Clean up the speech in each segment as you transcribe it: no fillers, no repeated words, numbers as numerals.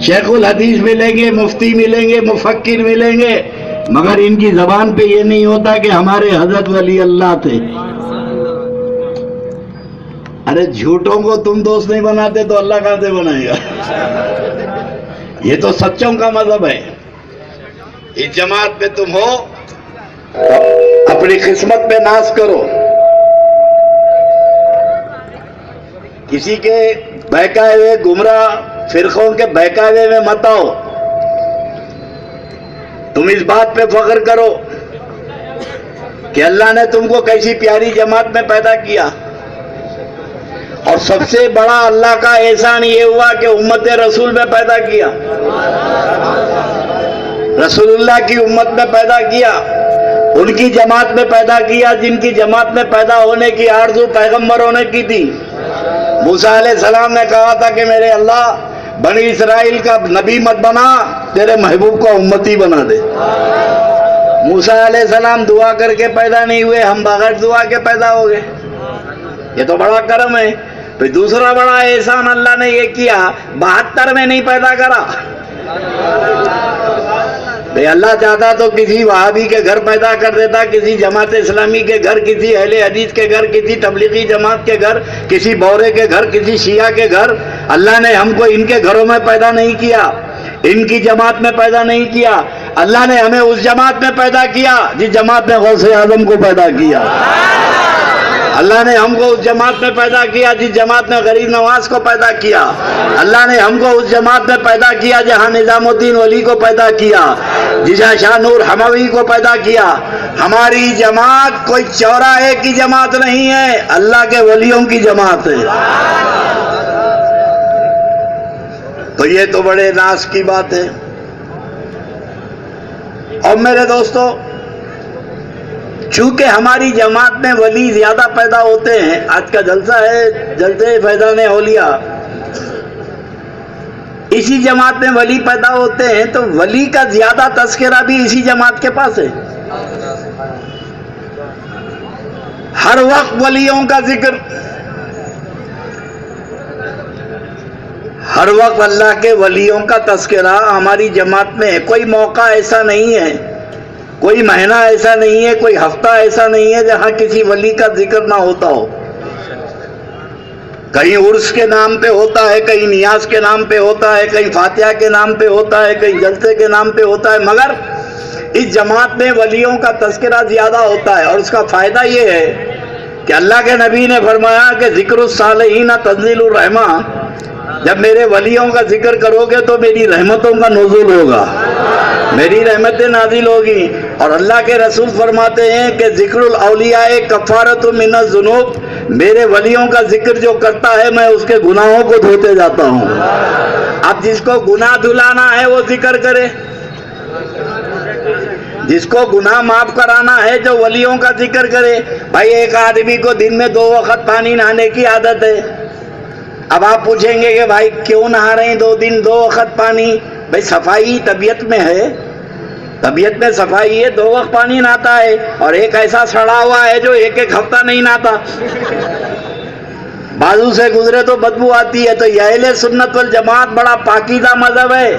شیخ الحدیث ملیں گے، مفتی ملیں گے، مفکر ملیں گے، مگر ان کی زبان پہ یہ نہیں ہوتا کہ ہمارے حضرت ولی اللہ تھے۔ ارے جھوٹوں کو تم دوست نہیں بناتے تو اللہ کہاں سے بنائے گا؟ یہ تو سچوں کا مذہب ہے۔ اس جماعت میں تم ہو، اپنی قسمت پہ ناز کرو، کسی کے بہکائے ہوئے گمراہ فرقوں کے بہکاوے میں مت آؤ۔ تم اس بات پہ فخر کرو کہ اللہ نے تم کو کیسی پیاری جماعت میں پیدا کیا، اور سب سے بڑا اللہ کا احسان یہ ہوا کہ امت رسول میں پیدا کیا، رسول اللہ کی امت میں پیدا کیا، ان کی جماعت میں پیدا کیا جن کی جماعت میں پیدا ہونے کی آرزو پیغمبروں نے کی تھی۔ موسیٰ علیہ السلام نے کہا تھا کہ میرے اللہ بنی اسرائیل کا نبی مت بنا، تیرے محبوب کا امتی بنا دے۔ موسیٰ علیہ السلام دعا کر کے پیدا نہیں ہوئے، ہم بغیر دعا کے پیدا ہو گئے۔ یہ تو بڑا کرم ہے۔ پھر دوسرا بڑا احسان اللہ نے یہ کیا، 72 میں نہیں پیدا کرا۔ بھئی اللہ چاہتا تو کسی وہابی کے گھر پیدا کر دیتا، کسی جماعت اسلامی کے گھر، کسی اہل حدیث کے گھر، کسی تبلیغی جماعت کے گھر، کسی بورے کے گھر، کسی شیعہ کے گھر۔ اللہ نے ہم کو ان کے گھروں میں پیدا نہیں کیا، ان کی جماعت میں پیدا نہیں کیا، اللہ نے ہمیں اس جماعت میں پیدا کیا جس جماعت نے غوث اعظم کو پیدا کیا۔ اللہ نے ہم کو اس جماعت میں پیدا کیا جس جماعت نے غریب نواز کو پیدا کیا۔ اللہ نے ہم کو اس جماعت میں پیدا کیا جہاں نظام الدین ولی کو پیدا کیا، جہاں شاہ نور حموی کو پیدا کیا۔ ہماری جماعت کوئی چوراہے کی جماعت نہیں ہے، اللہ کے ولیوں کی جماعت ہے۔ تو یہ تو بڑے ناز کی بات ہے۔ اور میرے دوستو، چونکہ ہماری جماعت میں ولی زیادہ پیدا ہوتے ہیں، آج کا جلسہ ہے جلسے فیضان اولیاء، اسی جماعت میں ولی پیدا ہوتے ہیں، تو ولی کا زیادہ تذکرہ بھی اسی جماعت کے پاس ہے۔ ہر وقت ولیوں کا ذکر، ہر وقت اللہ کے ولیوں کا تذکرہ ہماری جماعت میں ہے۔ کوئی موقع ایسا نہیں ہے، کوئی مہینہ ایسا نہیں ہے، کوئی ہفتہ ایسا نہیں ہے جہاں کسی ولی کا ذکر نہ ہوتا ہو۔ کہیں عرس کے نام پہ ہوتا ہے، کہیں نیاز کے نام پہ ہوتا ہے، کہیں فاتحہ کے نام پہ ہوتا ہے، کہیں جلسے کے نام پہ ہوتا ہے، مگر اس جماعت میں ولیوں کا تذکرہ زیادہ ہوتا ہے۔ اور اس کا فائدہ یہ ہے کہ اللہ کے نبی نے فرمایا کہ ذکر الصالحین تنزیل الرحمہ، جب میرے ولیوں کا ذکر کرو گے تو میری رحمتوں کا نزول ہوگا، میری رحمتیں نازل ہوگی۔ اور اللہ کے رسول فرماتے ہیں کہ ذکر الاولیاء کفارۃ من الذنوب، میرے ولیوں کا ذکر جو کرتا ہے میں اس کے گناہوں کو دھوتے جاتا ہوں۔ اب جس کو گناہ دھلانا ہے وہ ذکر کرے، جس کو گناہ معاف کرانا ہے جو ولیوں کا ذکر کرے۔ بھائی ایک آدمی کو دن میں 2 وقت پانی نہانے کی عادت ہے۔ اب آپ پوچھیں گے کہ بھائی کیوں نہا رہے ہیں 2 وقت پانی؟ بھائی صفائی طبیعت میں ہے، طبیعت میں صفائی ہے، 2 وقت پانی نہاتا ہے۔ اور ایک ایسا سڑا ہوا ہے جو 1 ہفتہ نہیں نہاتا، بازو سے گزرے تو بدبو آتی ہے۔ تو یہ اہل سنت والجماعت بڑا پاکیزہ مذہب ہے،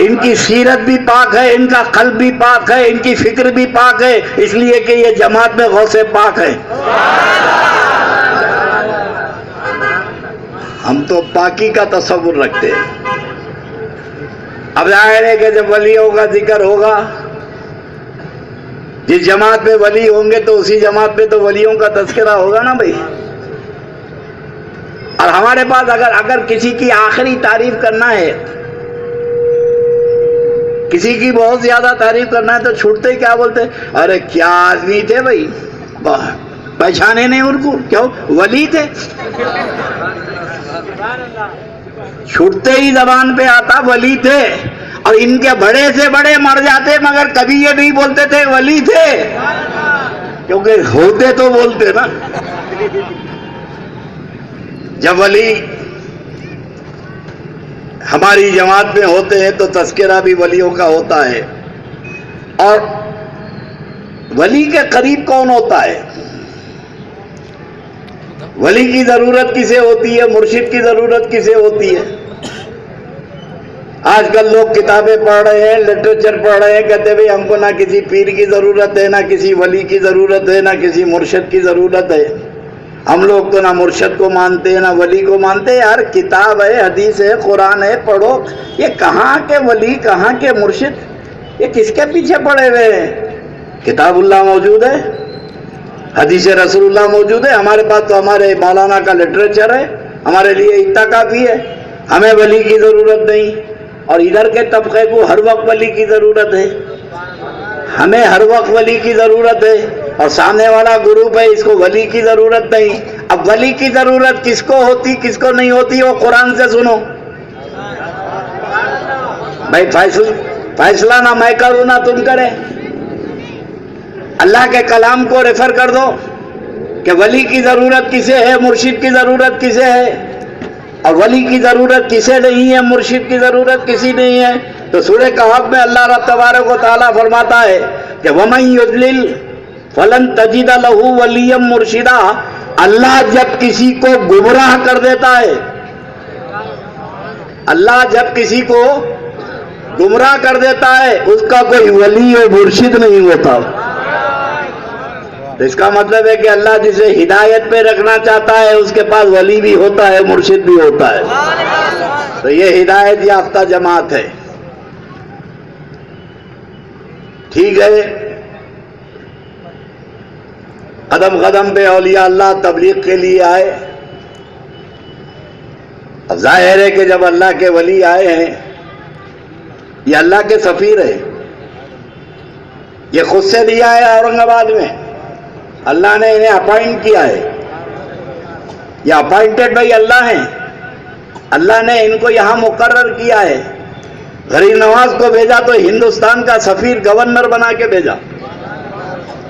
ان کی سیرت بھی پاک ہے، ان کا قلب بھی پاک ہے، ان کی فکر بھی پاک ہے، اس لیے کہ یہ جماعت میں غوث پاک ہے۔ ہم تو پاکی کا تصور رکھتے ہیں۔ اب ظاہر ہے کہ جب ولیوں کا ذکر ہوگا، جس جماعت میں ولی ہوں گے تو اسی جماعت میں تو ولیوں کا تذکرہ ہوگا نا بھائی۔ اور ہمارے پاس اگر کسی کی آخری تعریف کرنا ہے، کسی کی بہت زیادہ تعریف کرنا ہے تو چھوٹتے کیا بولتے؟ ارے کیا آدمی تھے بھائی، پہچانے نہیں ان کو، کیوں؟ ولی تھے۔ چھوٹتے ہی زبان پہ آتا ولی تھے۔ اور ان کے بڑے سے بڑے مر جاتے مگر کبھی یہ نہیں بولتے تھے ولی تھے، کیونکہ ہوتے تو بولتے نا۔ جب ولی ہماری جماعت میں ہوتے ہیں تو تذکرہ بھی ولیوں کا ہوتا ہے۔ اور ولی کے قریب کون ہوتا ہے؟ ولی کی ضرورت کسے ہوتی ہے؟ مرشد کی ضرورت کسے ہوتی ہے؟ آج کل لوگ کتابیں پڑھ رہے ہیں, لٹریچر پڑھ رہے ہیں, کہتے ہیں بھئی ہم کو نہ کسی پیر کی ضرورت ہے, نہ کسی ولی کی ضرورت ہے, نہ کسی مرشد کی ضرورت ہے. ہم لوگ تو نہ مرشد کو مانتے ہیں نہ ولی کو مانتے. یار کتاب ہے, حدیث ہے, قرآن ہے, پڑھو. یہ کہاں کے ولی, کہاں کے مرشد, یہ کس کے پیچھے پڑے ہوئے ہیں؟ کتاب اللہ موجود ہے, حدیث رسول اللہ موجود ہے. ہمارے پاس تو ہمارے مولانا کا لٹریچر ہے, ہمارے لیے اتنا کافی ہے. ہمیں ولی کی ضرورت نہیں. اور ادھر کے طبقے کو ہر وقت ولی کی ضرورت ہے, ہمیں ہر وقت ولی کی ضرورت ہے. اور سامنے والا گروپ ہے, اس کو ولی کی ضرورت نہیں. اب ولی کی ضرورت کس کو ہوتی کس کو نہیں ہوتی, وہ قرآن سے سنو. بھائی فیصلہ نہ میں کروں نہ تم کرے, اللہ کے کلام کو ریفر کر دو کہ ولی کی ضرورت کسے ہے, مرشد کی ضرورت کسے ہے. اور ولی کی ضرورت کسے نہیں ہے, مرشد کی ضرورت کسی نہیں ہے. تو سورہ کہف میں اللہ رب تبارک و تعالیٰ فرماتا ہے کہ وَمَن يُضْلِلْ فَلَن تَجِدَ لَهُ وَلِيًّا مُرْشِدًا. اللہ جب کسی کو گمراہ کر دیتا ہے, اللہ جب کسی کو گمراہ کر دیتا ہے, اس کا کوئی ولی و مرشد نہیں ہوتا. اس کا مطلب ہے کہ اللہ جسے ہدایت پہ رکھنا چاہتا ہے اس کے پاس ولی بھی ہوتا ہے, مرشد بھی ہوتا ہے. تو یہ ہدایت یافتہ جماعت ہے. ٹھیک ہے, قدم قدم پہ اولیاء اللہ تبلیغ کے لیے آئے. اب ظاہر ہے کہ جب اللہ کے ولی آئے ہیں, یہ اللہ کے سفیر ہے, یہ خود سے دیا ہے اورنگ آباد میں, اللہ نے انہیں اپائنٹ کیا ہے. یہ اپائنٹڈ بھائی اللہ ہیں, اللہ نے ان کو یہاں مقرر کیا ہے. غریب نواز کو بھیجا تو ہندوستان کا سفیر گورنر بنا کے بھیجا,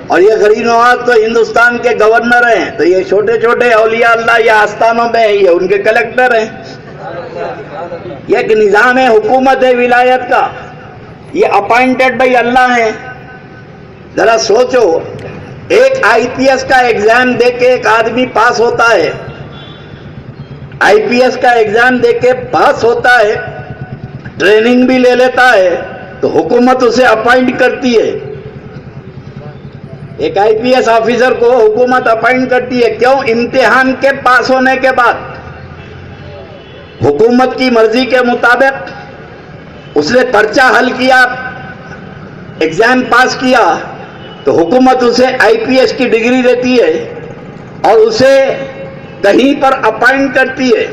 اور یہ غریب نواز تو ہندوستان کے گورنر ہیں. تو یہ چھوٹے چھوٹے اولیاء اللہ یہ آستانوں میں ہیں, یہ ان کے کلیکٹر ہیں. یہ ایک نظام ہے, حکومت ہے ولایت کا. یہ اپائنٹڈ بھائی اللہ ہیں. ذرا سوچو, ایک آئی پی ایس کا ایگزام دے کے ایک آدمی پاس ہوتا ہے, آئی پی ایس کا ایگزام دے کے پاس ہوتا ہے, ٹریننگ بھی لے لیتا ہے, تو حکومت اسے اپائنٹ کرتی ہے. ایک آئی پی ایس آفیسر کو حکومت اپائنٹ کرتی ہے. کیوں؟ امتحان کے پاس ہونے کے بعد حکومت کی مرضی کے مطابق اس نے پرچہ حل کیا, ایگزام پاس کیا, تو حکومت اسے آئی پی ایس کی ڈگری دیتی ہے اور اسے کہیں پر اپائنٹ کرتی ہے.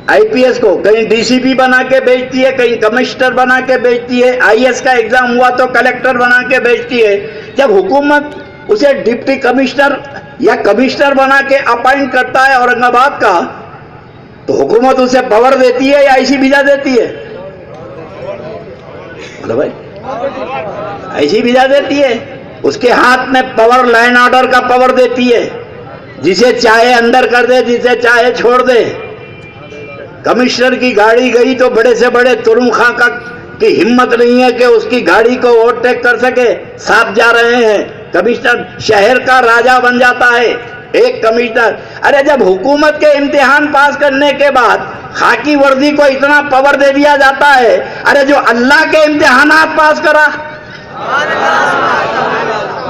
آئی پی ایس کو کہیں ڈی سی پی بنا کے بھیجتی ہے, کہیں کمشنر بنا کے بھیجتی ہے, آئی ایس کا ایگزام ہوا تو کلیکٹر بنا کے بھیجتی ہے. جب حکومت اسے ڈپٹی کمشنر یا کمشنر بنا کے اپائنٹ کرتا ہے اورنگ آباد کا, تو حکومت اسے پاور دیتی ہے یا ایسی بھیجا دیتی ہے؟ بولو بھائی, ایسی بھیجا دیتی ہے. اس کے ہاتھ میں پاور, لائن آرڈر کا پاور دیتی ہے, جسے چاہے اندر کر دے, جسے چاہے چھوڑ دے. کمشنر کی گاڑی گئی تو بڑے سے بڑے ترم خاں کی ہمت نہیں ہے کہ اس کی گاڑی کو اوورٹیک کر سکے, صاف جا رہے ہیں. کمشنر شہر کا راجا بن جاتا ہے ایک کمشنر. ارے جب حکومت کے امتحان پاس کرنے کے بعد خاکی وردی کو اتنا پاور دے دیا جاتا ہے, ارے جو اللہ کے امتحانات پاس کرا,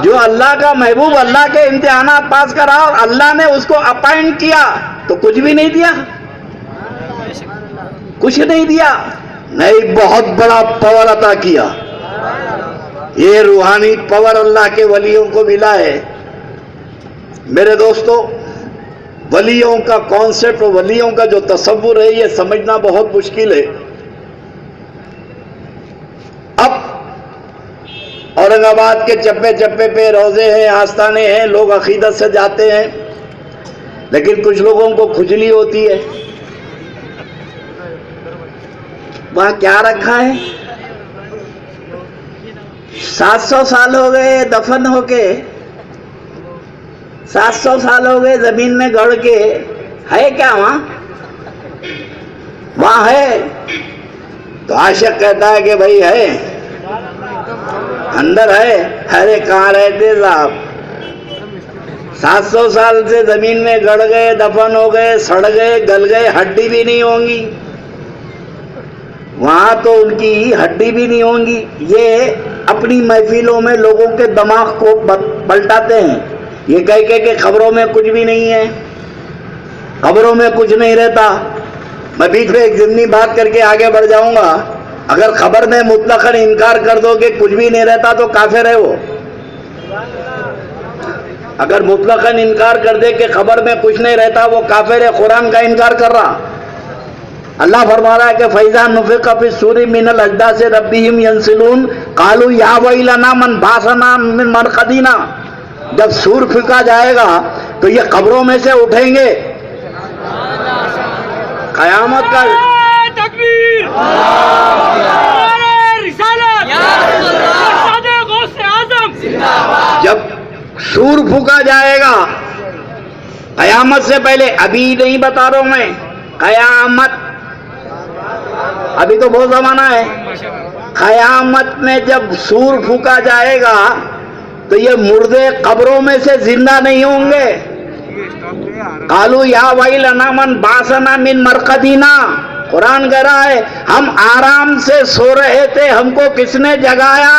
جو اللہ کا محبوب اللہ کے امتحانات پاس کرا اور اللہ نے اس کو اپائنٹ کیا, تو کچھ بھی نہیں دیا, کچھ نہیں دیا. نہیں, بہت بڑا پاور عطا کیا. یہ روحانی پاور اللہ کے ولیوں کو ملا ہے. میرے دوستو, ولیوں کا کانسیپٹ, ولیوں کا جو تصور ہے, یہ سمجھنا بہت مشکل ہے. اب اورنگ آباد کے چپے چپے پہ روزے ہیں, آستانے ہیں, لوگ عقیدت سے جاتے ہیں, لیکن کچھ لوگوں کو کھجلی ہوتی ہے. وہاں کیا رکھا ہے؟ 700 سال ہو گئے دفن ہو کے, 700 سال ہو گئے زمین میں گڑ کے. ہے کیا وہاں؟ وہاں ہے. تو عاشق کہتا ہے کہ بھائی ہے, اندر ہے. ارے کہاں رہتے صاحب, 700 سال سے زمین میں گڑ گئے, دفن ہو گئے, سڑ گئے, گل گئے, ہڈی بھی نہیں ہوں گی. وہاں تو ان کی ہڈی بھی نہیں ہوں گی. یہ اپنی محفلوں میں لوگوں کے دماغ کو پلٹاتے ہیں. یہ کہہ کے کہ قبروں میں کچھ بھی نہیں ہے, قبروں میں کچھ نہیں رہتا. میں بیچ میں ایک ضمنی بات کر کے آگے بڑھ جاؤں گا. اگر خبر میں مطلقاً انکار کر دو کہ کچھ بھی نہیں رہتا تو کافر ہے وہ. اگر مطلقاً انکار کر دے کہ خبر میں کچھ نہیں رہتا وہ کافر ہے, قرآن کا انکار کر رہا. اللہ فرما رہا ہے کہ فَإِذَا نُفِخَ فِي الصُّورِ مِنَ الْأَجْدَاثِ رَبِّهِمْ يَنْسِلُونَ قَالُوا يَا وَيْلَنَا مَنْ بَعَثَنَا مِنْ مَرْقَدِنَا. جب سور پھونکا جائے گا تو یہ قبروں میں سے اٹھیں گے. قیامت کا تکبیر رسالت غوث اعظم. جب سور پھونکا جائے گا قیامت سے پہلے, ابھی نہیں بتا رہا ہوں میں, قیامت ابھی تو بہت زمانہ ہے. قیامت میں جب سور پھونکا جائے گا تو یہ مردے قبروں میں سے زندہ نہیں ہوں گے. قالوا یا ویلنا من بعثنا من مرقدنا. قرآن کہہ رہا ہے ہم آرام سے سو رہے تھے, ہم کو کس نے جگایا.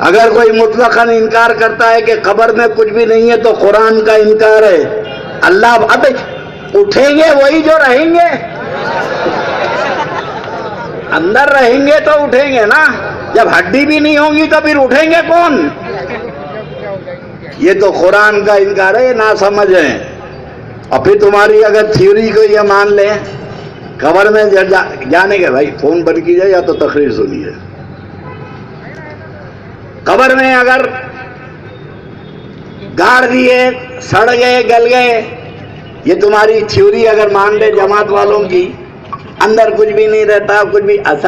اگر کوئی مطلقاً انکار کرتا ہے کہ قبر میں کچھ بھی نہیں ہے تو قرآن کا انکار ہے. اللہ اب اٹھیں گے وہی جو رہیں گے, اندر رہیں گے تو اٹھیں گے نا. جب ہڈی بھی نہیں ہوگی تو پھر اٹھیں گے کون. یہ تو قرآن کا انکار ہے, یہ نہ سمجھ ہے. اور پھر تمہاری اگر تھیوری کو یہ مان لیں قبر میں جانے کے, بھائی فون بند کیجئے یا تو تقریر سنیے. قبر میں اگر گاڑ دیے, سڑ گئے, گل گئے, یہ تمہاری تھیوری اگر مان لے جماعت والوں کی, اندر کچھ بھی نہیں رہتا, کچھ بھی. اصل